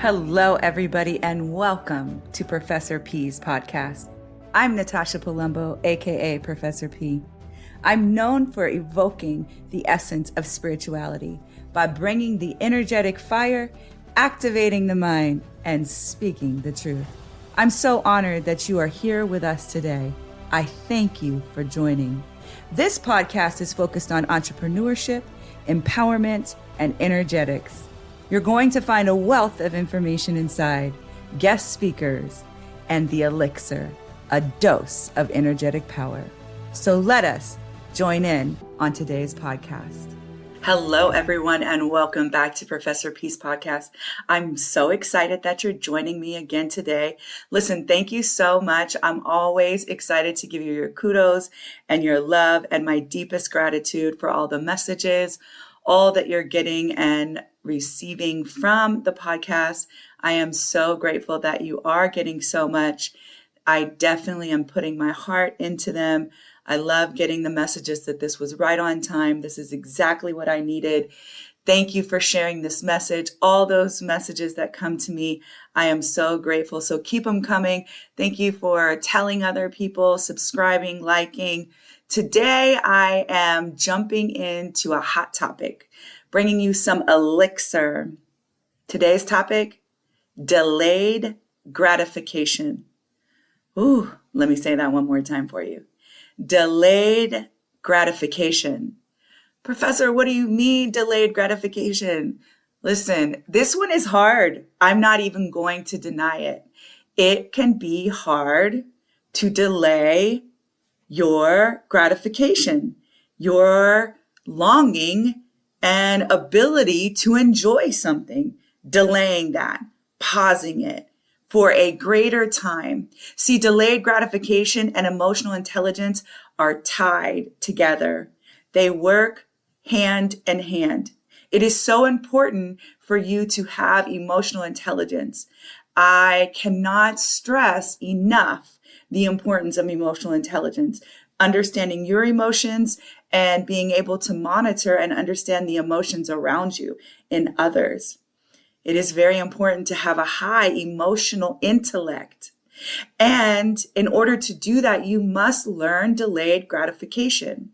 Hello, everybody, and welcome to Professor P's podcast. I'm Natasha Palumbo, aka Professor P. I'm known for evoking the essence of spirituality by bringing the energetic fire, activating the mind, and speaking the truth. I'm so honored that you are here with us today. I thank you for joining. This podcast is focused on entrepreneurship, empowerment, and energetics. You're going to find a wealth of information inside, guest speakers, and the elixir, a dose of energetic power. So let us join in on today's podcast. Hello, everyone, and welcome back to Professor P's podcast. I'm so excited that you're joining me again today. Listen, thank you so much. I'm always excited to give you your kudos and your love and my deepest gratitude for all the messages, all that you're getting and receiving from the podcast. I am so grateful that you are getting so much. I definitely am putting my heart into them. I love getting the messages that this was right on time. This is exactly what I needed. Thank you for sharing this message. All those messages that come to me, I am so grateful. So keep them coming. Thank you for telling other people, subscribing, liking. Today, I am jumping into a hot topic, bringing you some elixir. Today's topic, delayed gratification. Ooh, let me say that one more time for you. Delayed gratification. Professor, what do you mean delayed gratification? Listen, this one is hard. I'm not even going to deny it. It can be hard to delay your gratification, your longing and ability to enjoy something, delaying that, pausing it for a greater time. See, delayed gratification and emotional intelligence are tied together. They work hand in hand. It is so important for you to have emotional intelligence. I cannot stress enough the importance of emotional intelligence, understanding your emotions and being able to monitor and understand the emotions around you in others. It is very important to have a high emotional intellect. And in order to do that, you must learn delayed gratification.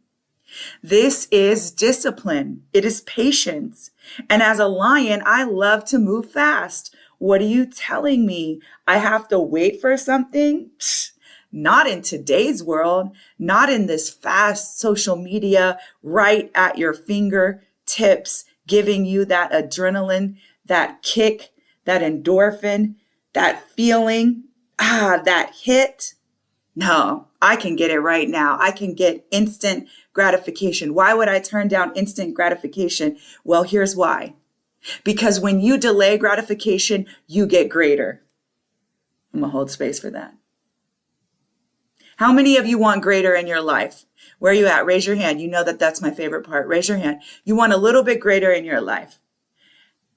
This is discipline. It is patience. And as a lion, I love to move fast. What are you telling me? I have to wait for something? Psst. Not in today's world, not in this fast social media, right at your fingertips, giving you that adrenaline, that kick, that endorphin, that feeling, that hit. No, I can get it right now. I can get instant gratification. Why would I turn down instant gratification? Well, here's why. Because when you delay gratification, you get greater. I'm going to hold space for that. How many of you want greater in your life? Where are you at? Raise your hand. You know that that's my favorite part. Raise your hand. You want a little bit greater in your life.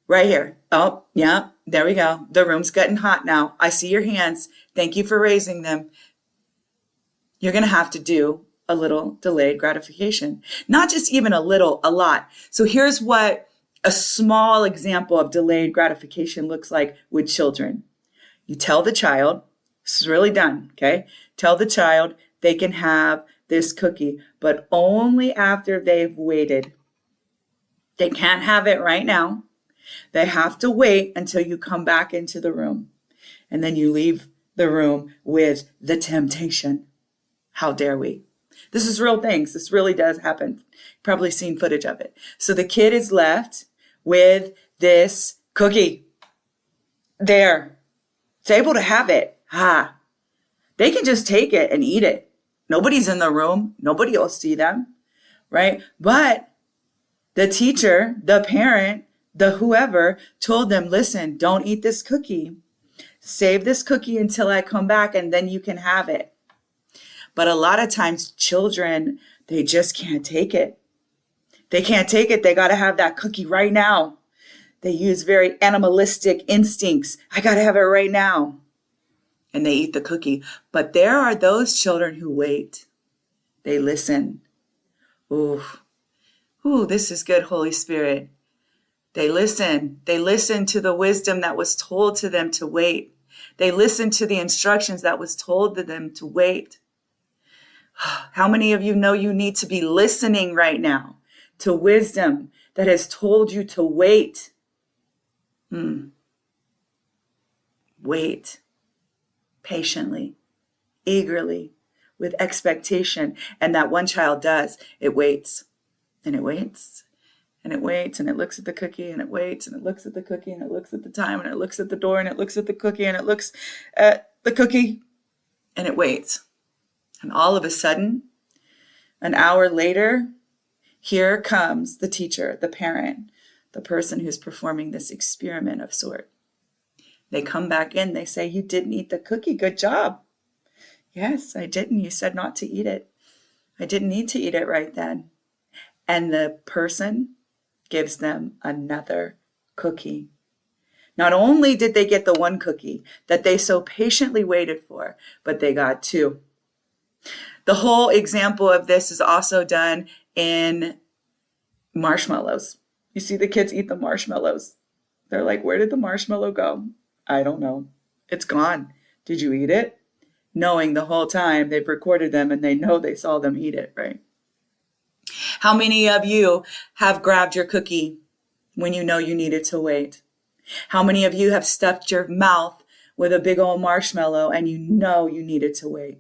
Right here. Oh, yeah, there we go. The room's getting hot now. I see your hands. Thank you for raising them. You're going to have to do a little delayed gratification. Not just even a little, a lot. So here's what a small example of delayed gratification looks like with children. You tell the child, this is really done, okay? Tell the child they can have this cookie, but only after they've waited. They can't have it right now. They have to wait until you come back into the room. And then you leave the room with the temptation. How dare we? This is real things. This really does happen. You've probably seen footage of it. So the kid is left with this cookie. There. It's able to have it. They can just take it and eat it. Nobody's in the room. Nobody will see them, right? But the teacher, the parent, the whoever told them, listen, don't eat this cookie. Save this cookie until I come back and then you can have it. But a lot of times children, they just can't take it. They can't take it. They got to have that cookie right now. They use very animalistic instincts. I got to have it right now. And they eat the cookie. But there are those children who wait. They listen. Ooh, this is good, Holy Spirit. They listen. They listen to the wisdom that was told to them to wait. They listen to the instructions that was told to them to wait. How many of you know you need to be listening right now to wisdom that has told you to wait? Wait patiently, eagerly, with expectation. And that one child does. It waits and it waits and it waits and it looks at the cookie and it waits and it looks at the cookie and it looks at the time and it looks at the door and it looks at the cookie and it looks at the cookie and it waits. And all of a sudden, an hour later, here comes the teacher, the parent, the person who's performing this experiment of sort. They come back in, they say, "You didn't eat the cookie, good job." "Yes, I didn't. You said not to eat it. I didn't need to eat it right then." And the person gives them another cookie. Not only did they get the one cookie that they so patiently waited for, but they got two. The whole example of this is also done in marshmallows. You see the kids eat the marshmallows. They're like, "Where did the marshmallow go?" "I don't know. It's gone." "Did you eat it?" Knowing the whole time they've recorded them and they know they saw them eat it, right? How many of you have grabbed your cookie when you know you needed to wait? How many of you have stuffed your mouth with a big old marshmallow and you know you needed to wait?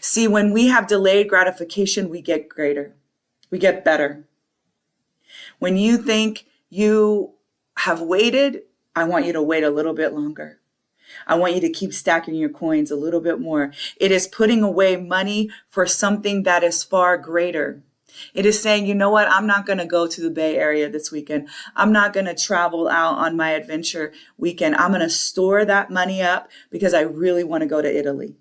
See, when we have delayed gratification, we get greater. We get better. When you think you have waited, I want you to wait a little bit longer. I want you to keep stacking your coins a little bit more. It is putting away money for something that is far greater. It is saying, you know what? I'm not going to go to the Bay Area this weekend. I'm not going to travel out on my adventure weekend. I'm going to store that money up because I really want to go to Italy.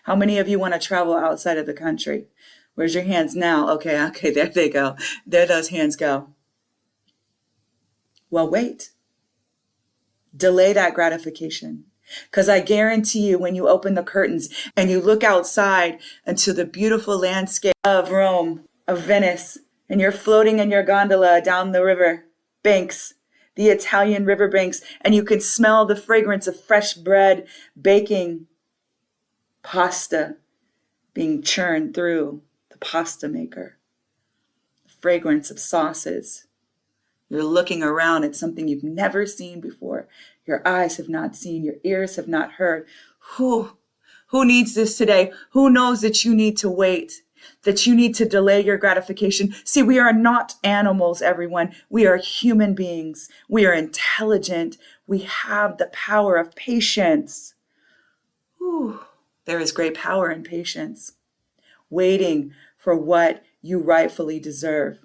How many of you want to travel outside of the country? Where's your hands now? Okay, there they go. There those hands go. Well, wait. Delay that gratification. Because I guarantee you, when you open the curtains and you look outside into the beautiful landscape of Rome, of Venice, and you're floating in your gondola down the river banks, the Italian river banks, and you can smell the fragrance of fresh bread baking, pasta being churned through the pasta maker, the fragrance of sauces. You're looking around at something you've never seen before. Your eyes have not seen, your ears have not heard. Who needs this today? Who knows that you need to wait, that you need to delay your gratification? See, we are not animals, everyone. We are human beings. We are intelligent. We have the power of patience. There is great power in patience, waiting for what you rightfully deserve.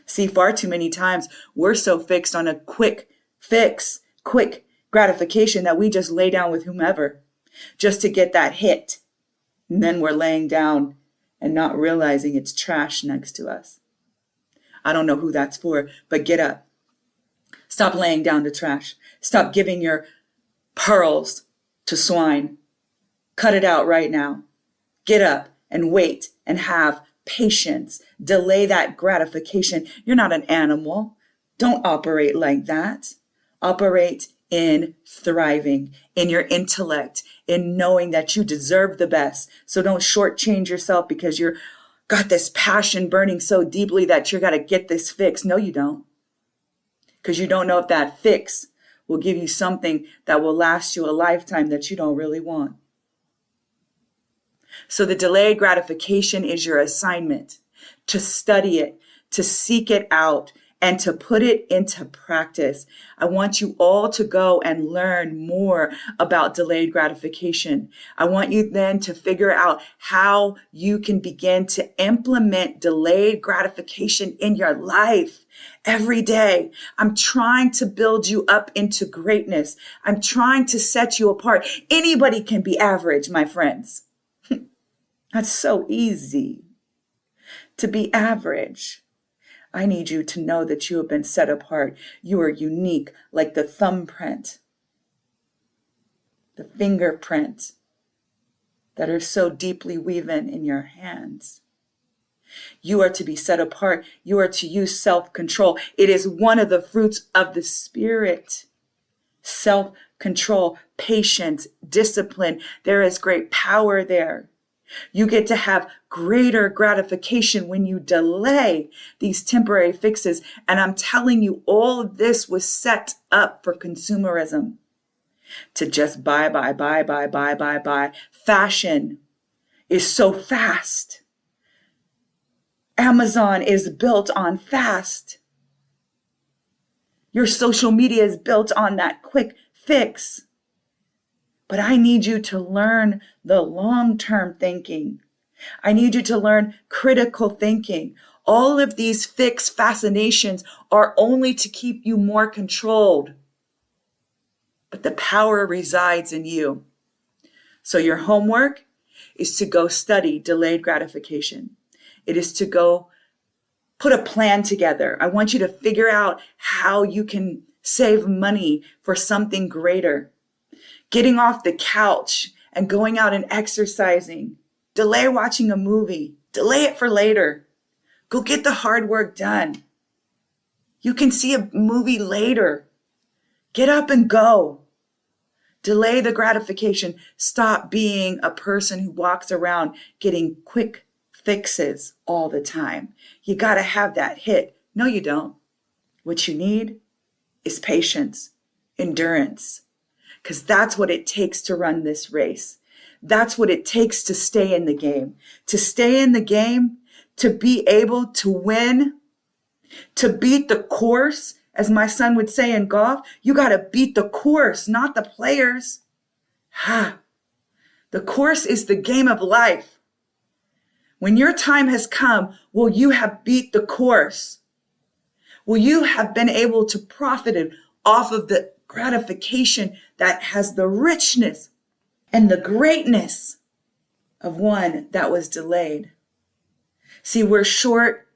See, far too many times we're so fixed on a quick fix, quick gratification that we just lay down with whomever just to get that hit. And then we're laying down and not realizing it's trash next to us. I don't know who that's for, but get up. Stop laying down the trash. Stop giving your pearls to swine. Cut it out right now. Get up and wait and have patience. Delay that gratification. You're not an animal. Don't operate like that. Operate in thriving, in your intellect, in knowing that you deserve the best. So don't shortchange yourself because you're got this passion burning so deeply that you got to get this fix. No, you don't. Because you don't know if that fix will give you something that will last you a lifetime that you don't really want. So the delayed gratification is your assignment to study it, to seek it out, and to put it into practice. I want you all to go and learn more about delayed gratification. I want you then to figure out how you can begin to implement delayed gratification in your life every day. I'm trying to build you up into greatness. I'm trying to set you apart. Anybody can be average, my friends. That's so easy to be average. I need you to know that you have been set apart. You are unique, like the thumbprint, the fingerprint that are so deeply woven in your hands. You are to be set apart. You are to use self-control. It is one of the fruits of the Spirit. Self-control, patience, discipline. There is great power there. You get to have greater gratification when you delay these temporary fixes. And I'm telling you, all of this was set up for consumerism. To just buy. Fashion is so fast. Amazon is built on fast. Your social media is built on that quick fix. But I need you to learn the long-term thinking. I need you to learn critical thinking. All of these fixed fascinations are only to keep you more controlled. But the power resides in you. So your homework is to go study delayed gratification. It is to go put a plan together. I want you to figure out how you can save money for something greater. Getting off the couch and going out and exercising. Delay watching a movie. Delay it for later. Go get the hard work done. You can see a movie later. Get up and go. Delay the gratification. Stop being a person who walks around getting quick fixes all the time. You got to have that hit. No, you don't. What you need is patience, endurance, because that's what it takes to run this race. That's what it takes to stay in the game. To stay in the game, to be able to win, to beat the course, as my son would say in golf, you got to beat the course, not the players. The course is the game of life. When your time has come, will you have beat the course? Will you have been able to profit off of the gratification that has the richness and the greatness of one that was delayed? See, we're short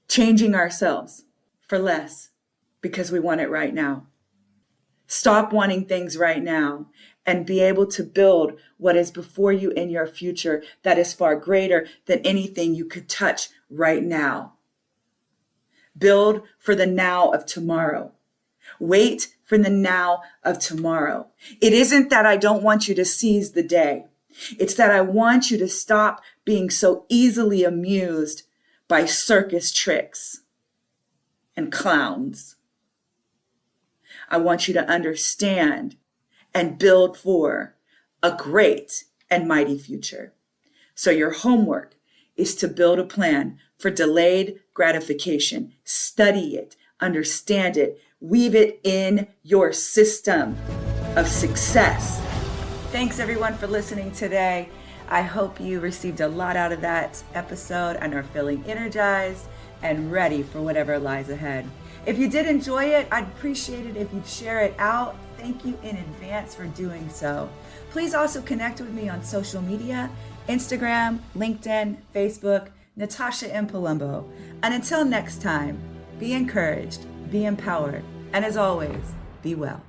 changing ourselves for less because we want it right now. Stop wanting things right now and be able to build what is before you in your future that is far greater than anything you could touch right now. Build for the now of tomorrow. Wait for the now of tomorrow. It isn't that I don't want you to seize the day. It's that I want you to stop being so easily amused by circus tricks and clowns. I want you to understand and build for a great and mighty future. So your homework is to build a plan for delayed gratification. Study it, understand it, weave it in your system of success. Thanks everyone for listening today. I hope you received a lot out of that episode and are feeling energized and ready for whatever lies ahead. If you did enjoy it, I'd appreciate it if you'd share it out. Thank you in advance for doing so. Please also connect with me on social media, Instagram, LinkedIn, Facebook, Natasha M. Palumbo. And until next time, be encouraged, be empowered, and as always, be well.